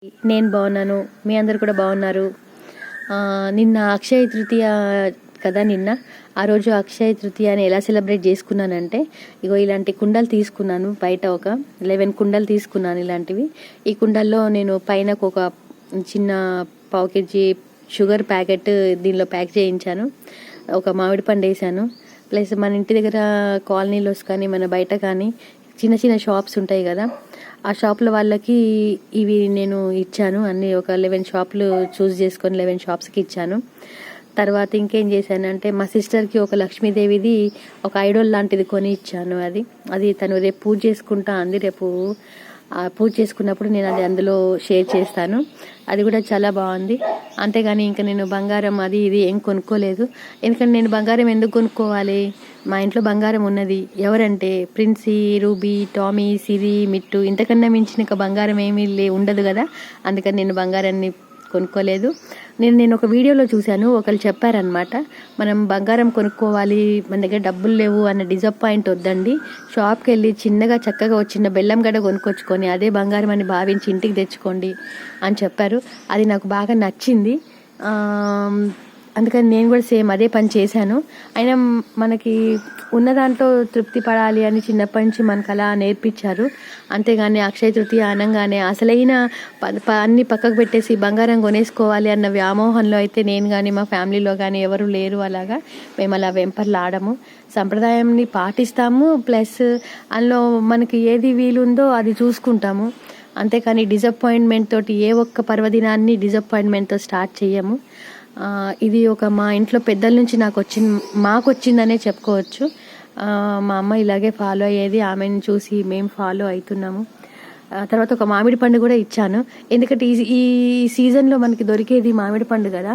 నేను బాగున్నాను. మీ అందరు కూడా బాగున్నారు. నిన్న అక్షయ తృతీయ కదా. ఆ రోజు అక్షయ తృతీయని ఎలా సెలబ్రేట్ చేసుకున్నానంటే, ఇగో ఇలాంటి కుండలు తీసుకున్నాను. బయట ఒక 11 కుండలు తీసుకున్నాను ఇలాంటివి. ఈ కుండల్లో నేను పైన ఒక చిన్న పావు కేజీ షుగర్ ప్యాకెట్ దీనిలో ప్యాక్ చేయించాను. ఒక మామిడి పండు వేసాను. ప్లస్ మన ఇంటి దగ్గర కాలనీలో కానీ మన బయట కానీ చిన్న చిన్న షాప్స్ ఉంటాయి కదా, ఆ షాపుల వాళ్ళకి ఇవి నేను ఇచ్చాను. అన్నీ ఒక 11 షాపులు చూస్ చేసుకొని 11 షాప్స్కి ఇచ్చాను. తర్వాత ఇంకేం చేశానంటే, మా సిస్టర్కి ఒక లక్ష్మీదేవిది ఒక ఐడోల్ లాంటిది కొని ఇచ్చాను. అది తను రేపు పూజ చేసుకుంటా అంది. రేపు పూజ చేసుకున్నప్పుడు నేను అది అందులో షేర్ చేస్తాను. అది కూడా చాలా బాగుంది. అంతేగాని ఇంకా నేను బంగారం అది ఇది ఏం కొనుక్కోలేదు. ఎందుకంటే నేను బంగారం ఎందుకు కొనుక్కోవాలి? మా ఇంట్లో బంగారం ఉన్నది. ఎవరంటే ప్రిన్సీ, రూబీ, టామీ, సిరి, మిట్టు. ఇంతకన్నా మించిన ఇంకా బంగారం ఏమీ ఉండదు కదా. అందుకని నేను బంగారాన్ని కొనుక్కోలేదు. నేను ఒక వీడియోలో చూశాను, ఒకళ్ళు చెప్పారనమాట, మనం బంగారం కొనుక్కోవాలి, మన దగ్గర డబ్బులు లేవు అన్న డిసప్పాయింట్ వద్దండి, షాప్కి వెళ్ళి చిన్నగా చక్కగా చిన్న బెల్లం గడ్డ కొనుక్కొచ్చుకొని అదే బంగారం అని భావించి ఇంటికి తెచ్చుకోండి అని చెప్పారు. అది నాకు బాగా నచ్చింది. అందుకని నేను కూడా సేమ్ అదే పని చేశాను. అయినా మనకి ఉన్న దాంట్లో తృప్తి పడాలి అని చిన్నప్పటి నుంచి మనకు అలా నేర్పించారు. అంతేగాని అక్షయ తృతీయ అనగానే అసలైన అన్ని పక్కకు పెట్టేసి బంగారం కొనేసుకోవాలి అన్న వ్యామోహంలో అయితే నేను కానీ మా ఫ్యామిలీలో కానీ ఎవరు లేరు. అలాగా మేము అలా వెంపర్లాడము, సంప్రదాయాన్ని పాటిస్తాము. ప్లస్ అందులో మనకి ఏది వీలుందో అది చూసుకుంటాము. అంతేకాని డిసప్పాయింట్మెంట్ తోటి ఏ ఒక్క పర్వదినాన్ని డిసప్పాయింట్మెంట్తో స్టార్ట్ చేయము. ఇది ఒక మా ఇంట్లో పెద్దల నుంచి మాకు వచ్చిందనే చెప్పుకోవచ్చు. మా అమ్మ ఇలాగే ఫాలో అయ్యేది, ఆమెను చూసి మేము ఫాలో అవుతున్నాము. తర్వాత ఒక మామిడి పండు కూడా ఇచ్చాను. ఎందుకంటే ఈ సీజన్లో మనకి దొరికేది మామిడి పండు కదా.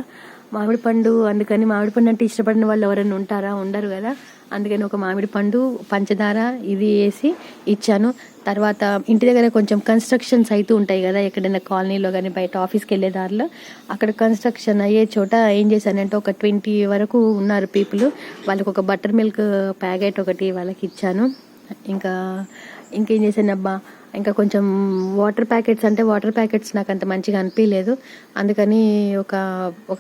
మామిడి పండు, అందుకని మామిడి పండు అంటే ఇష్టపడిన వాళ్ళు ఎవరైనా ఉంటారా? ఉండరు కదా. అందుకని ఒక మామిడి పండు, పంచదార ఇది వేసి ఇచ్చాను. తర్వాత ఇంటి దగ్గర కొంచెం కన్స్ట్రక్షన్స్ అవుతూ ఉంటాయి కదా, ఎక్కడైనా కాలనీలో కానీ బయట ఆఫీస్కి వెళ్ళే దారిలో, అక్కడ కన్స్ట్రక్షన్ అయ్యే చోట ఏం చేశానంటే ఒక 20 వరకు ఉన్నారు పీపుల్, వాళ్ళకి ఒక బటర్ మిల్క్ ప్యాకెట్ ఒకటి వాళ్ళకి ఇచ్చాను. ఇంకేం చేశానబ్బా, ఇంకా కొంచెం వాటర్ ప్యాకెట్స్ నాకు అంత మంచిగా అనిపించలేదు. అందుకని ఒక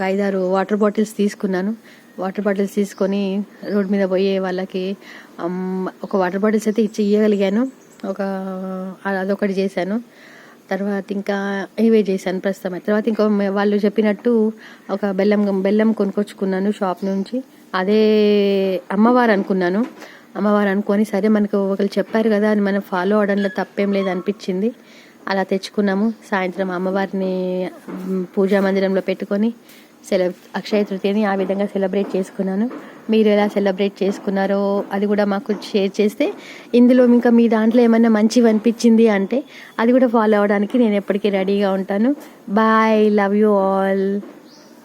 5-6 వాటర్ బాటిల్స్ తీసుకున్నాను. వాటర్ బాటిల్స్ తీసుకొని రోడ్ మీద పోయే వాళ్ళకి ఒక వాటర్ బాటిల్స్ అయితే ఇవ్వగలిగాను. అదొకటి చేశాను. తర్వాత ఇంకా ఇవే చేశాను ప్రస్తుతం. తర్వాత ఇంకా వాళ్ళు చెప్పినట్టు ఒక బెల్లం కొనుక్కొచ్చుకున్నాను షాప్ నుంచి. అదే అమ్మవారు అనుకొని, సరే మనకు ఒకరు చెప్పారు కదా అని మనం ఫాలో అవడంలో తప్పేం లేదు అనిపించింది. అలా తెచ్చుకున్నాము. సాయంత్రం అమ్మవారిని పూజా మందిరంలో పెట్టుకొని అక్షయ తృతీయని ఆ విధంగా సెలబ్రేట్ చేసుకున్నాను. మీరు ఎలా సెలబ్రేట్ చేసుకున్నారో అది కూడా మాకు షేర్ చేస్తే, ఇందులో ఇంకా మీ దాంట్లో ఏమైనా మంచివి అనిపించింది అంటే అది కూడా ఫాలో అవడానికి నేను ఎప్పటికీ రెడీగా ఉంటాను. Bye, love you all.